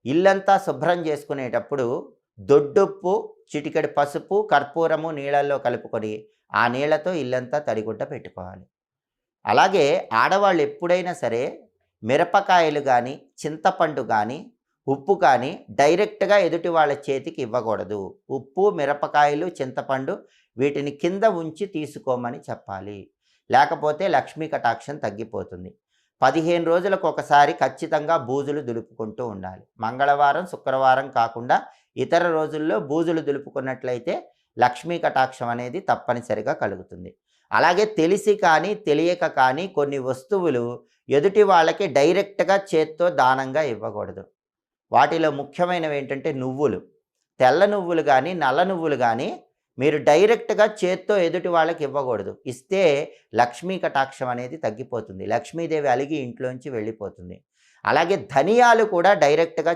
ఇల్లంతా శుభ్రం చేసుకునేటప్పుడు దొడ్డుప్పు, చిటికెడు పసుపు, కర్పూరము నీళ్ళల్లో కలుపుకొని ఆ నీళ్ళతో ఇల్లంతా తడిగుడ్డ పెట్టుకోవాలి. అలాగే ఆడవాళ్ళు ఎప్పుడైనా సరే మిరపకాయలు కానీ, చింతపండు కానీ, ఉప్పు కానీ డైరెక్ట్‌గా ఎదుటి వాళ్ళ చేతికి ఇవ్వకూడదు. ఉప్పు, మిరపకాయలు, చింతపండు వీటిని కింద ఉంచి తీసుకోమని చెప్పాలి. లేకపోతే లక్ష్మీ కటాక్షం తగ్గిపోతుంది. 15 రోజులకు ఒకసారి ఖచ్చితంగా బూజులు దులుపుకుంటూ ఉండాలి. మంగళవారం, శుక్రవారం కాకుండా ఇతర రోజుల్లో బూజులు దులుపుకున్నట్లయితే లక్ష్మీ కటాక్షం అనేది తప్పనిసరిగా కలుగుతుంది. అలాగే తెలిసి కానీ, తెలియక కానీ కొన్ని వస్తువులు ఎదుటి వాళ్ళకి డైరెక్ట్‌గా చేత్తో దానంగా ఇవ్వకూడదు. వాటిలో ముఖ్యమైనవి ఏంటంటే నువ్వులు. తెల్ల నువ్వులు గానీ, నల్ల నువ్వులు గానీ మీరు డైరెక్ట్‌గా చేత్తో ఎదుటి వాళ్ళకి ఇవ్వకూడదు. ఇస్తే లక్ష్మీ కటాక్షం అనేది తగ్గిపోతుంది. లక్ష్మీదేవి అలిగి ఇంట్లోంచి వెళ్ళిపోతుంది. అలాగే ధనియాలు కూడా డైరెక్ట్‌గా